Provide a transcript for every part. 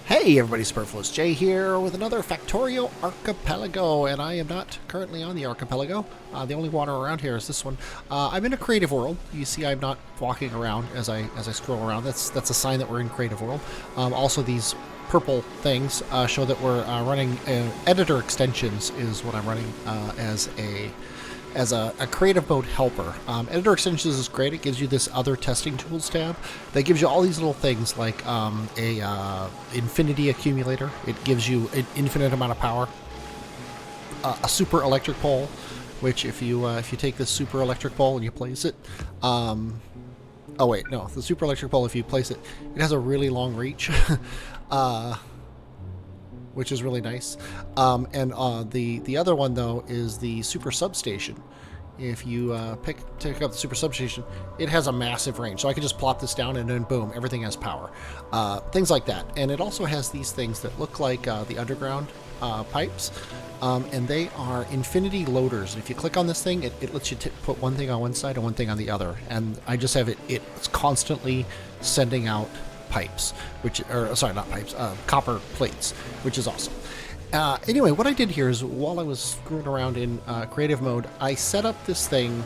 Hey everybody, Superfluous Jay here with another Factorio Archipelago, and I am not currently on the Archipelago. The only water around here is this one. I'm in a creative world. You see I'm not walking around as I scroll around. That's a sign that we're in creative world. Also these purple things show that we're running editor extensions is what I'm running as a creative mode helper. Editor extensions is great. It gives you this other testing tools tab that gives you all these little things like a infinity accumulator. It gives you an infinite amount of power. A super electric pole, which if you take this super electric pole and you place it, oh wait, no, the super electric pole, if you place it, it has a really long reach. Which is really nice. The other one though is the super substation. If you pick up the super substation, it has a massive range. So I can just plop this down and then boom, everything has power. Things like that. And it also has these things that look like the underground pipes. And they are infinity loaders. And if you click on this thing, it lets you put one thing on one side and one thing on the other. And I just have it's constantly sending out pipes, copper plates, which is awesome. Anyway, what I did here is while I was screwing around in creative mode, I set up this thing.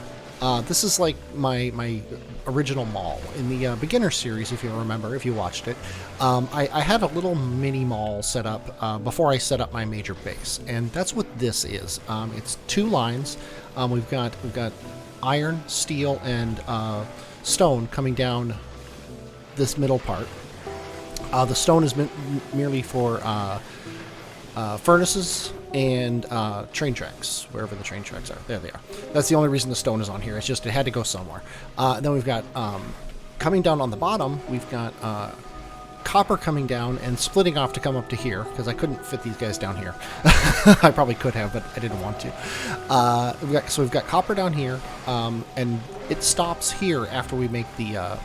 This is like my original mall in the beginner series, if you remember, if you watched it. I had a little mini mall set up before I set up my major base, and that's what this is. It's two lines. We've got iron, steel, and stone coming down this middle part. The stone is merely for furnaces and train tracks, wherever the train tracks are. There they are. That's the only reason the stone is on here. It's just it had to go somewhere. Then we've got coming down on the bottom, we've got copper coming down and splitting off to come up to here, because I couldn't fit these guys down here. I probably could have, but I didn't want to. We've got copper down here, and it stops here after we make the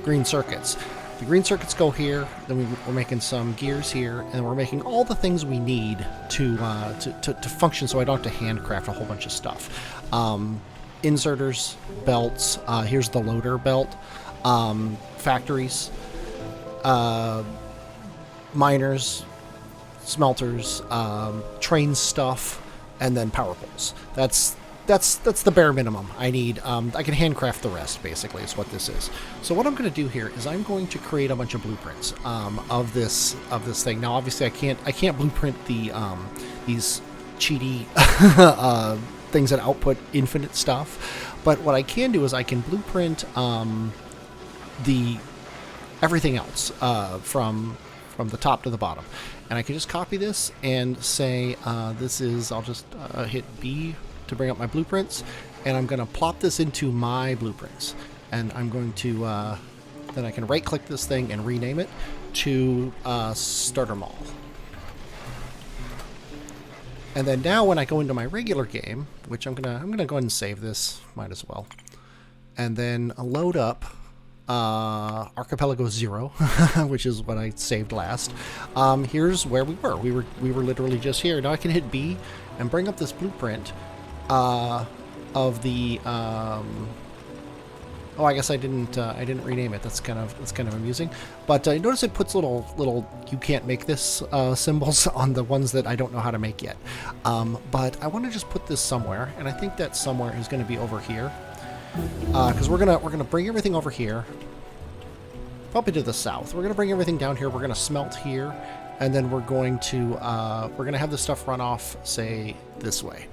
green circuits. The green circuits go here, then we're making some gears here, and we're making all the things we need to function, so I don't have to handcraft a whole bunch of stuff. Inserters, belts, here's the loader belt, factories, miners, smelters, train stuff, and then power poles. That's the bare minimum I need. I can handcraft the rest, basically, is what this is. So what I'm going to do here is I'm going to create a bunch of blueprints of this thing. Now, obviously, I can't blueprint these cheaty things that output infinite stuff. But what I can do is I can blueprint everything else from the top to the bottom, and I can just copy this and say this is. I'll just hit B to bring up my blueprints, and I'm going to plop this into my blueprints, and I'm going to then I can right click this thing and rename it to starter mall. And then now when I go into my regular game, which I'm gonna go ahead and save this, might as well, and then load up Archipelago 0, which is what I saved last. Here's where we were. We were literally just here. Now I can hit B and bring up this blueprint of the oh, I guess I didn't rename it. That's kind of amusing. But notice it puts little you can't make this symbols on the ones that I don't know how to make yet. But I want to just put this somewhere, and I think that somewhere is going to be over here, because we're gonna bring everything over here, probably to the south. We're gonna bring everything down here. We're gonna smelt here, and then we're going to have this stuff run off, say, this way.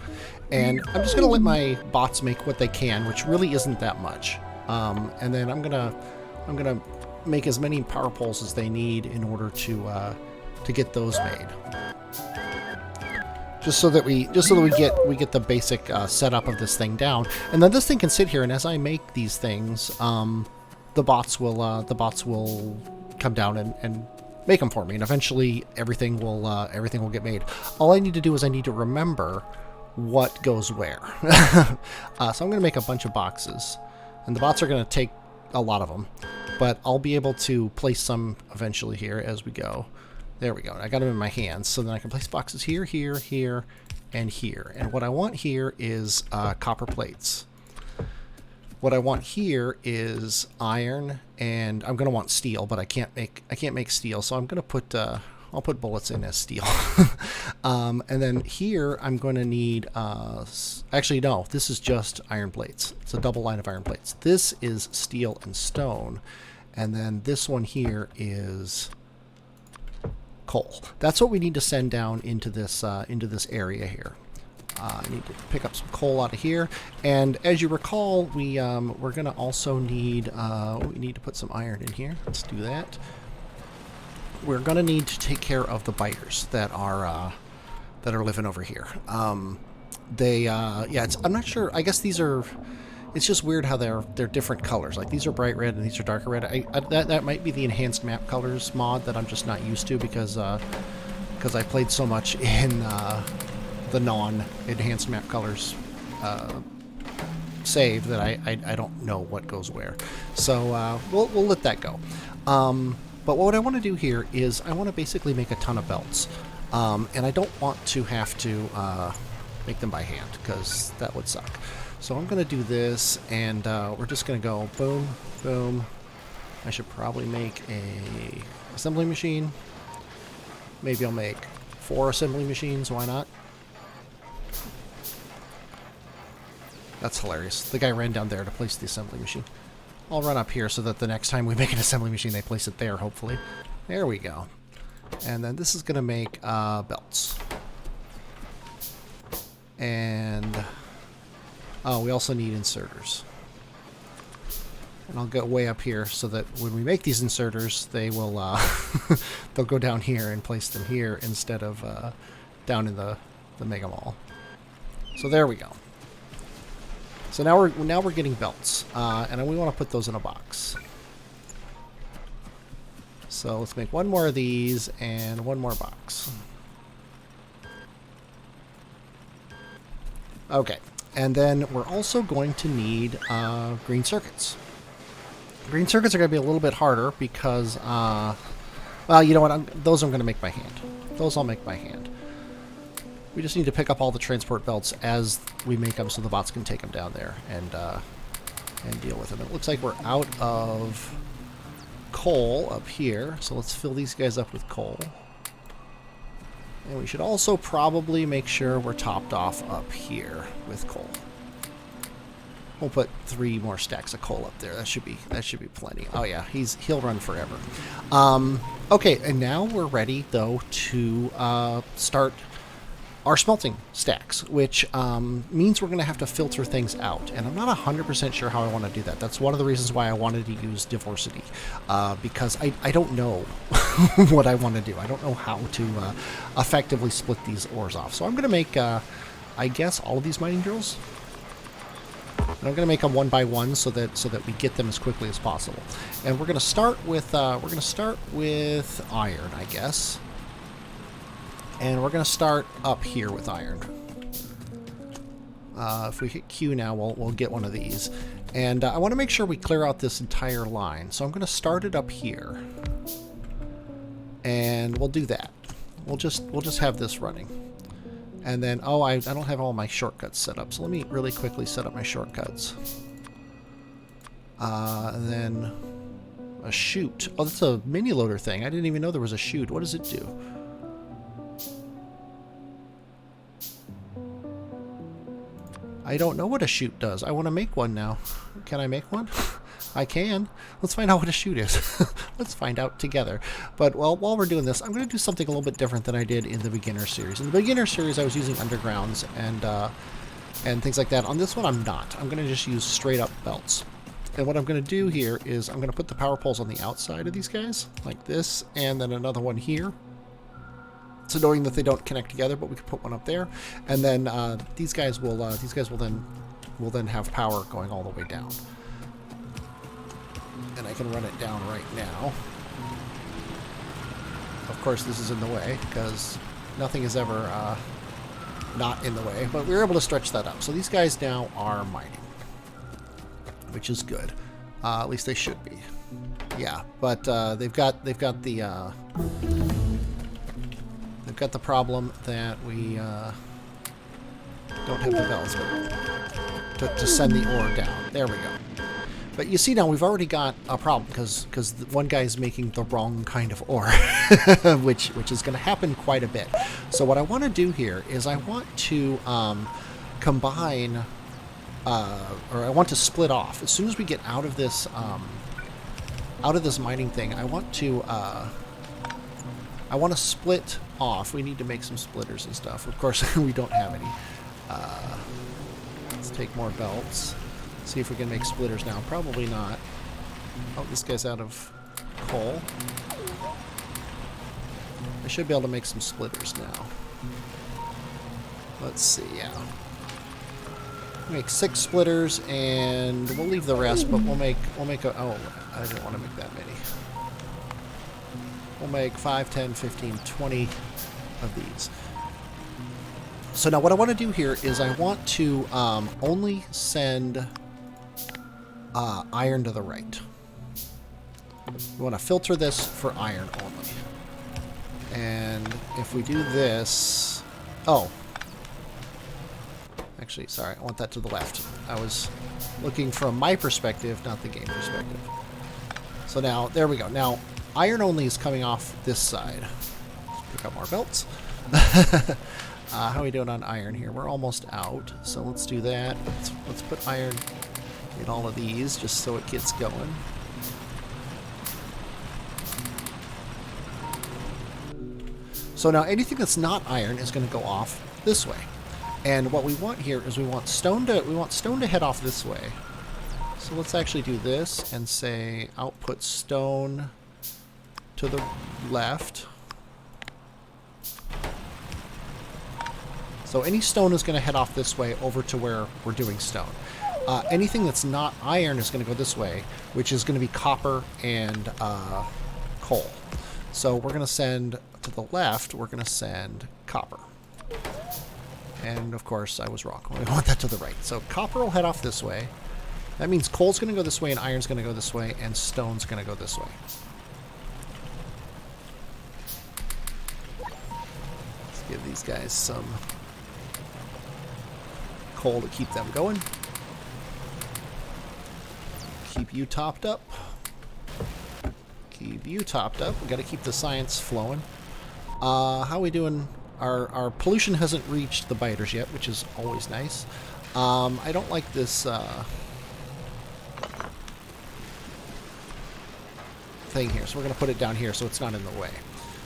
And I'm just gonna let my bots make what they can, which really isn't that much. And then I'm gonna make as many power poles as they need in order to get those made. Just so that we get the basic setup of this thing down, and then this thing can sit here. And as I make these things, the bots will come down and make them for me, and eventually everything will get made. All I need to do is I need to remember what goes where. So I'm going to make a bunch of boxes, and the bots are going to take a lot of them, but I'll be able to place some eventually here as we go. There we go. I got them in my hands, so then I can place boxes here, here, here, and here. And what I want here is copper plates. what I want here is iron, and I'm going to want steel, but I can't make steel, so I'm going to put I'll put bullets in as steel. And then here I'm going to need actually no, this is just iron plates. It's a double line of iron plates. This is steel and stone, and then this one here is coal. That's what we need to send down into this area here. I need to pick up some coal out of here, and as you recall, we're gonna also need we need to put some iron in here. Let's do that. We're gonna need to take care of the biters that are living over here. Yeah, I'm not sure. I guess these are. It's just weird how they're different colors. Like these are bright red and these are darker red. That might be the enhanced map colors mod that I'm just not used to because I played so much in the non-enhanced map colors save that I don't know what goes where. So we'll let that go. But what I want to do here is I want to basically make a ton of belts, and I don't want to have to make them by hand because that would suck. So I'm going to do this, and we're just going to go boom, boom. I should probably make a assembly machine. Maybe I'll make 4 assembly machines. Why not? That's hilarious. The guy ran down there to place the assembly machine. I'll run up here so that the next time we make an assembly machine, they place it there, hopefully. There we go. And then this is going to make belts. And oh, we also need inserters. And I'll go way up here so that when we make these inserters, they will they'll go down here and place them here instead of down in the Mega Mall. So there we go. So now we're getting belts, and we want to put those in a box. So let's make one more of these and one more box. Okay, and then we're also going to need green circuits. Green circuits are going to be a little bit harder because, well, you know what? Those I'm going to make by hand. Those I'll make by hand. We just need to pick up all the transport belts as we make them so the bots can take them down there and deal with them. It looks like we're out of coal up here, so let's fill these guys up with coal. And we should also probably make sure we're topped off up here with coal. We'll put 3 more stacks of coal up there. That should be plenty. Oh yeah, he'll run forever. Okay, and now we're ready though to start our smelting stacks, which means we're going to have to filter things out, and I'm not 100% sure how I want to do that. That's one of the reasons why I wanted to use DivOresity, because I don't know what I want to do. I don't know how to effectively split these ores off. So I'm going to make, I guess, all of these mining drills. And I'm going to make them one by one so that we get them as quickly as possible. And we're going to start with iron, I guess. And we're going to start up here with iron. If we hit Q now, we'll get one of these. And I want to make sure we clear out this entire line. So I'm going to start it up here. And we'll do that. We'll just have this running. And then, oh, I don't have all my shortcuts set up. So let me really quickly set up my shortcuts. And then a chute. Oh, that's a mini loader thing. I didn't even know there was a chute. What does it do? I don't know what a chute does. I want to make one now. Can I make one? I can. Let's find out what a chute is. Let's find out together. But well, while we're doing this, I'm going to do something a little bit different than I did in the beginner series. In the beginner series, I was using undergrounds and things like that. On this one, I'm not. I'm going to just use straight up belts. And what I'm going to do here is I'm going to put the power poles on the outside of these guys, like this, and then another one here. It's annoying that they don't connect together, but we can put one up there, and then these guys will then have power going all the way down. And I can run it down right now. Of course, this is in the way because nothing is ever not in the way, but we were able to stretch that up. So these guys now are mining, which is good. At least they should be. Yeah, but they've got the problem that we don't have the bells to send the ore down. There we go. But you see now we've already got a problem because one guy is making the wrong kind of ore, which is going to happen quite a bit. So what I want to do here is I want to combine, or I want to split off. As soon as we get out of this mining thing, I want to split off. We need to make some splitters and stuff. Of course, we don't have any. Let's take more belts. See if we can make splitters now. Probably not. Oh, this guy's out of coal. I should be able to make some splitters now. Let's see, yeah. Make 6 splitters, and we'll leave the rest, but we'll make a... Oh, I didn't want to make that many. We'll make 5, 10, 15, 20 of these. So now what I want to do here is I want to only send iron to the right. We want to filter this for iron only. And if we do this... Oh. Actually, sorry, I want that to the left. I was looking from my perspective, not the game perspective. So now, there we go. Now, iron only is coming off this side. Let's pick up more belts. How are we doing on iron here? We're almost out, so let's do that. Let's put iron in all of these just so it gets going. So now anything that's not iron is going to go off this way. And what we want here is we want stone to head off this way. So let's actually do this and say output stone to the left. So any stone is going to head off this way over to where we're doing stone. Anything that's not iron is going to go this way, which is going to be copper and coal. So we're going to send to the left, we're going to send copper. And of course I was wrong. We want that to the right. So copper will head off this way. That means coal's going to go this way and iron's going to go this way and stone's going to go this way. Let's give these guys some coal to keep them going. Keep you topped up. Keep you topped up. We got to keep the science flowing. How are we doing? Our pollution hasn't reached the biters yet, which is always nice. I don't like this thing here, so we're going to put it down here so it's not in the way.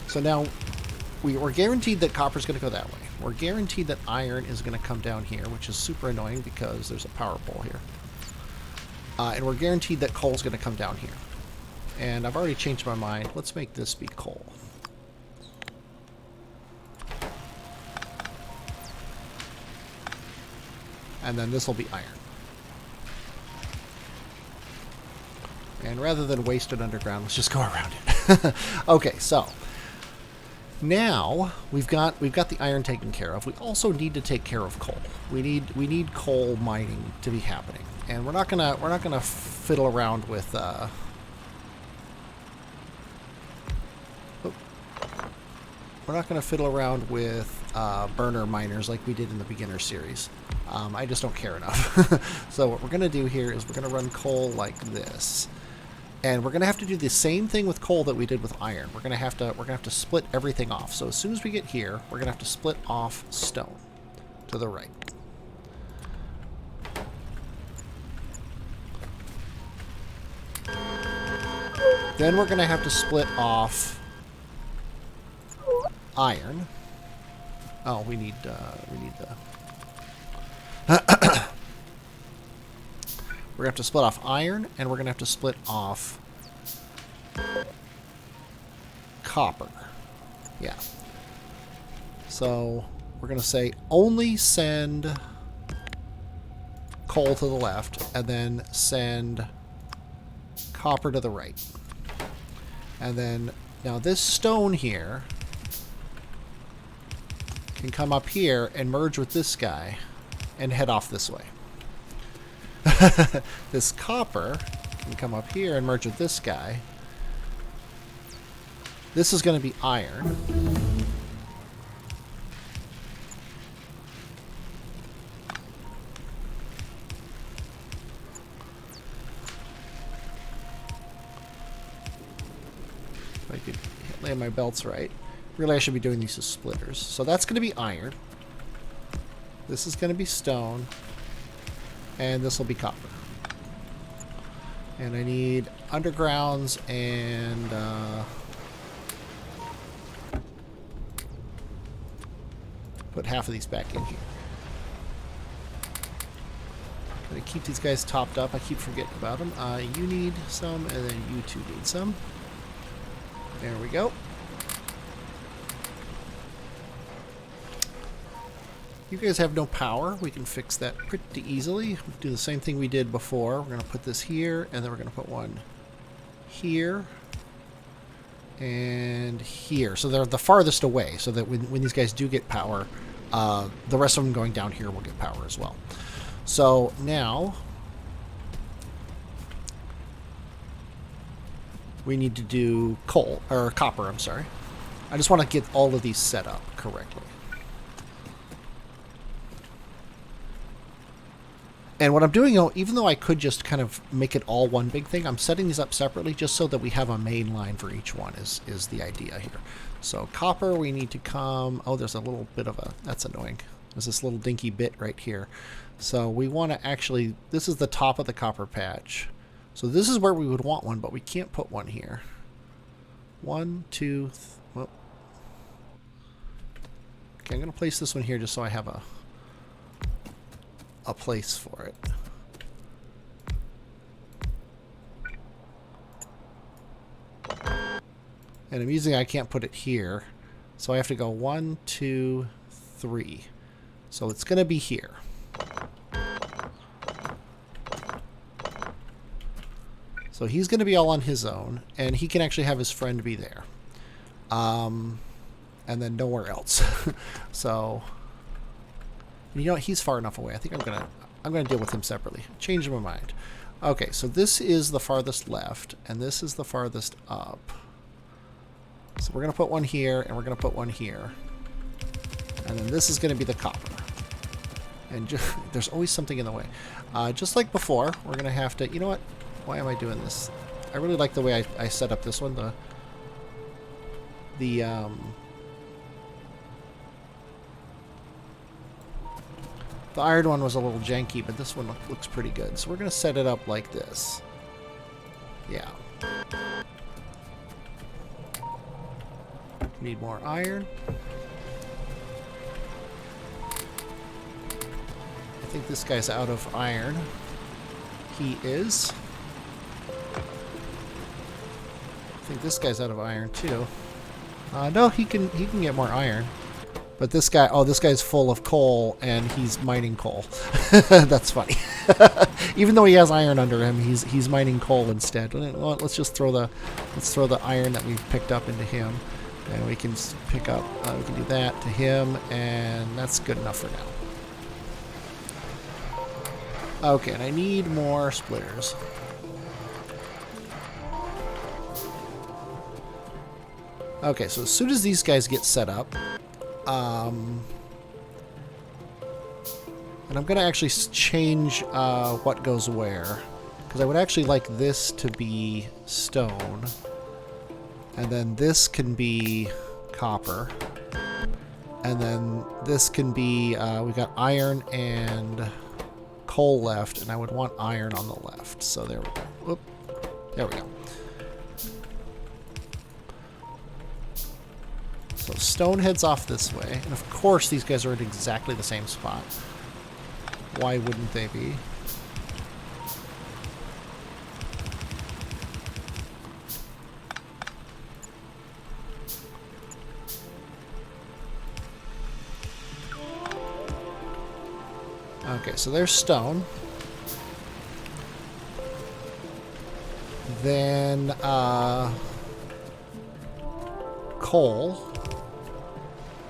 So now we're guaranteed that copper's going to go that way. We're guaranteed that iron is going to come down here, which is super annoying because there's a power pole here. And we're guaranteed that coal's going to come down here. And I've already changed my mind. Let's make this be coal. And then this will be iron. And rather than waste it underground, let's just go around it. Okay, so now we've got the iron taken care of. We also need to take care of coal. We need coal mining to be happening, and we're not gonna fiddle around with. We're not going to fiddle around with burner miners like we did in the beginner series. I just don't care enough. So what we're going to do here is we're going to run coal like this. And we're going to have to do the same thing with coal that we did with iron. We're going to have to split everything off. So as soon as we get here, we're going to have to split off stone to the right. Then we're going to have to split off iron. Oh, we need the. We're gonna have to split off iron, and we're gonna have to split off copper. Yeah. So we're gonna say only send coal to the left, and then send copper to the right. And then now this stone here can come up here and merge with this guy and head off this way. This copper can come up here and merge with this guy. This is going to be iron. I could lay my belts right. Really, I should be doing these as splitters. So that's going to be iron. This is going to be stone. And this will be copper. And I need undergrounds and... put half of these back in here. Gotta keep these guys topped up. I keep forgetting about them. You need some, and then you two need some. There we go. You guys have no power. We can fix that pretty easily. Do the same thing we did before. We're going to put this here, and then we're going to put one here and here. So they're the farthest away, so that when these guys do get power, the rest of them going down here will get power as well. So now we need to do coal, or copper, I'm sorry. I just want to get all of these set up correctly. And what I'm doing, even though I could just kind of make it all one big thing, I'm setting these up separately just so that we have a main line for each one is the idea here. So copper, we need to come... Oh, there's a little bit of a... That's annoying. There's this little dinky bit right here. So we want to actually... This is the top of the copper patch. So this is where we would want one, but we can't put one here. 1, 2... Well. Okay, I'm going to place this one here just so I have a place for it. And I'm using, I can't put it here. So I have to go 1, 2, 3. So it's going to be here. So he's going to be all on his own, and he can actually have his friend be there. And then nowhere else. So... You know what? He's far enough away. I think I'm gonna deal with him separately. Change my mind. Okay, so this is the farthest left, and this is the farthest up. So we're gonna put one here, and we're gonna put one here, and then this is gonna be the copper. And there's always something in the way. Just like before, we're gonna have to. You know what? Why am I doing this? I really like the way I set up this one. The iron one was a little janky, but this one looks pretty good. So we're going to set it up like this. Yeah. Need more iron. I think this guy's out of iron. He is. I think this guy's out of iron too. No, he can get more iron. But this guy, oh, this guy's full of coal, and he's mining coal. That's funny. Even though he has iron under him, he's mining coal instead. Well, let's throw the iron that we've picked up into him, and we can pick up. We can do that to him, and that's good enough for now. Okay, and I need more splitters. Okay, so as soon as these guys get set up. And I'm going to actually change what goes where. Because I would actually like this to be stone. And then this can be copper. And then this can be, we've got iron and coal left. And I would want iron on the left. So there we go. Whoop. There we go. So stone heads off this way, and of course these guys are at exactly the same spot. Why wouldn't they be? Okay, so there's stone. Then coal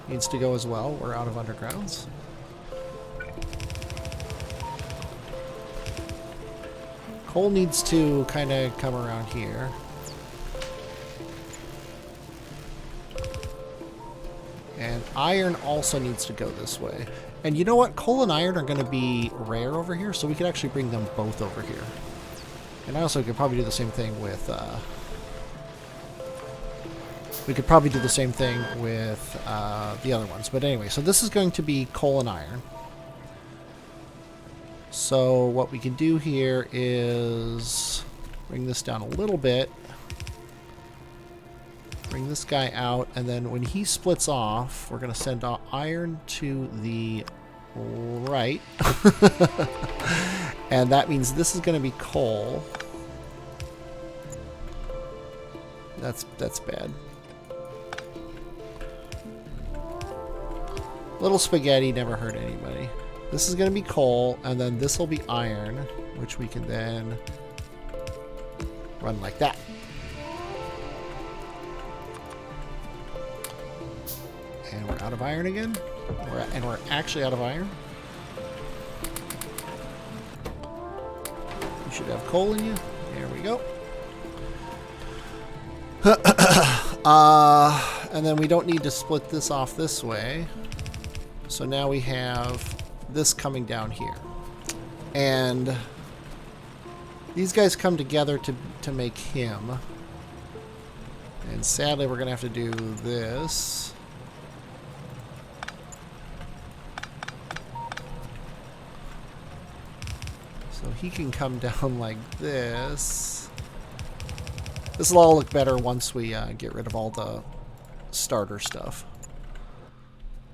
needs to go as well. We're out of undergrounds. Coal needs to kind of come around here. And iron also needs to go this way. And you know what? Coal and iron are going to be rare over here, so we could actually bring them both over here. And I also could probably do the same thing with We could probably do the same thing with the other ones. But anyway, so this is going to be coal and iron. So what we can do here is bring this down a little bit. Bring this guy out, and then when he splits off, we're going to send iron to the right. And that means this is going to be coal. That's bad. Little spaghetti never hurt anybody. This is going to be coal, and then this will be iron, which we can then run like that. And we're out of iron again. And we're actually out of iron. You should have coal in you. There we go. And then we don't need to split this off this way. So now we have this coming down here. And these guys come together to make him. And sadly, we're going to have to do this. So he can come down like this. This will all look better once we get rid of all the starter stuff.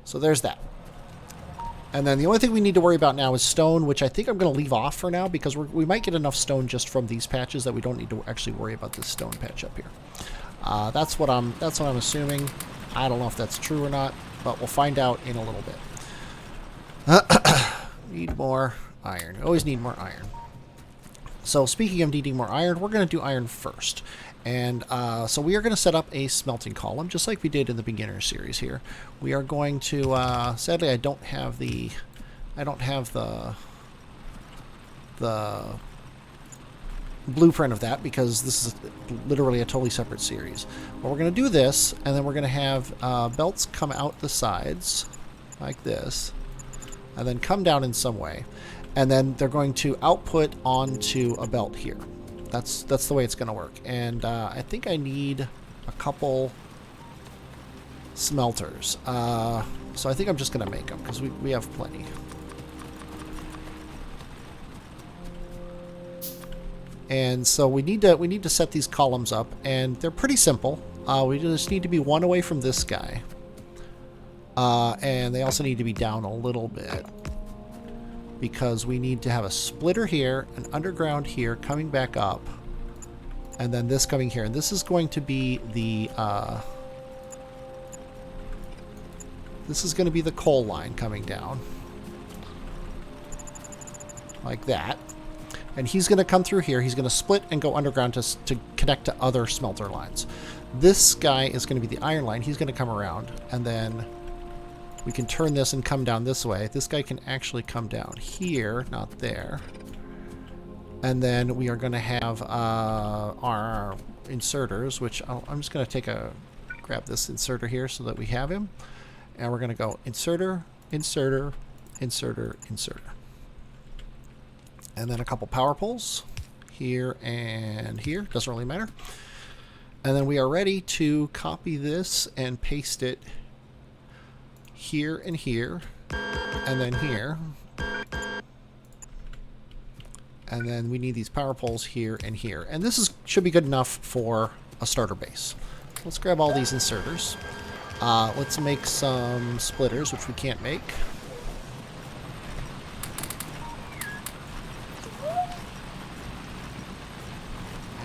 So there's that. And then the only thing we need to worry about now is stone, which I think I'm going to leave off for now because we might get enough stone just from these patches that we don't need to actually worry about this stone patch up here. That's what I'm assuming. I don't know if that's true or not, but we'll find out in a little bit. Need more iron. Always need more iron. So speaking of needing more iron, we're going to do iron first. And so we are going to set up a smelting column, just like we did in the beginner series here. We are going to, sadly I don't have the blueprint of that because this is literally a totally separate series. But we're going to do this, and then we're going to have belts come out the sides like this, and then come down in some way. And then they're going to output onto a belt here. That's the way it's going to work. And I think I need a couple smelters. So I think I'm just going to make them because we have plenty. And so we need to set these columns up, and they're pretty simple. We just need to be one away from this guy. And they also need to be down a little bit, because we need to have a splitter here, an underground here, coming back up, and then this coming here. And this is going to be the coal line coming down like that. And he's going to come through here. He's going to split and go underground to connect to other smelter lines. This guy is going to be the iron line. He's going to come around, and then we can turn this and come down this way. This guy can actually come down here, not there. And then we are going to have our inserters, which I'm just going to grab this inserter here so that we have him. And we're going to go inserter, inserter, inserter, inserter. And then a couple power poles here and here. Doesn't really matter. And then we are ready to copy this and paste it here and here, and then here, and then we need these power poles here and here, and this should be good enough for a starter base. Let's grab all these inserters. Let's make some splitters, which we can't make.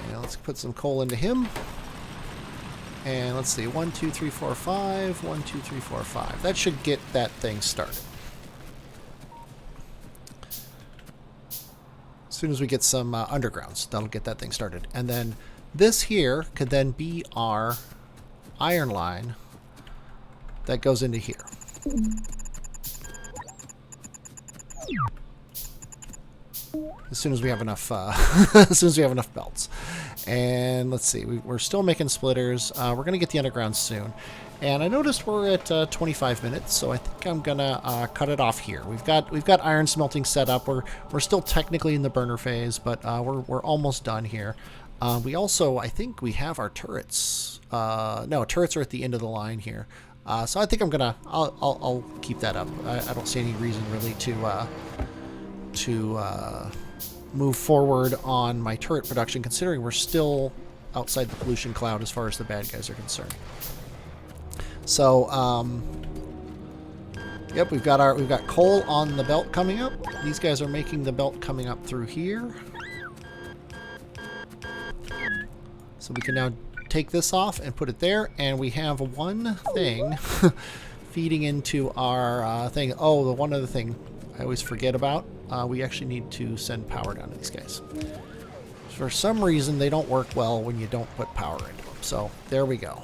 And let's put some coal into him. And let's see, 1, 2, 3, 4, 5, 1, 2, 3, 4, 5. That should get that thing started. As soon as we get some undergrounds, that'll get that thing started. And then this here could then be our iron line that goes into here. As soon as we have enough, as soon as we have enough belts. And let's see, we're still making splitters. We're gonna get the underground soon. And I noticed we're at 25 minutes, so I think I'm gonna cut it off here. We've got iron smelting set up. We're still technically in the burner phase, but we're almost done here. We also, I think we have our turrets. No, turrets are at the end of the line here. So I think I'll keep that up. I don't see any reason really to move forward on my turret production, considering we're still outside the pollution cloud as far as the bad guys are concerned. So, yep, we've got coal on the belt coming up. These guys are making the belt coming up through here. So we can now take this off and put it there, and we have one thing feeding into our thing. Oh, the one other thing I always forget about, we actually need to send power down to these guys. For some reason, they don't work well when you don't put power into them. So there we go.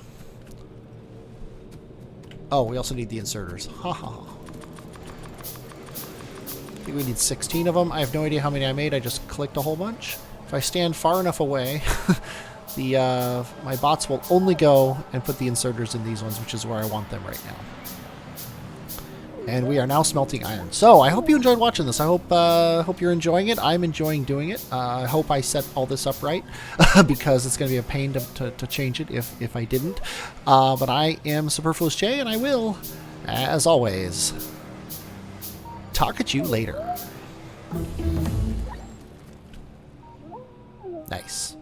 Oh, we also need the inserters. Ha ha ha. I think we need 16 of them. I have no idea how many I made. I just clicked a whole bunch. If I stand far enough away, my bots will only go and put the inserters in these ones, which is where I want them right now. And we are now smelting iron. So I hope you enjoyed watching this. I hope you're enjoying it. I'm enjoying doing it. I hope I set all this up right because it's going to be a pain to change it if I didn't. But I am Superfluous Jay, and I will, as always, talk at you later. Nice.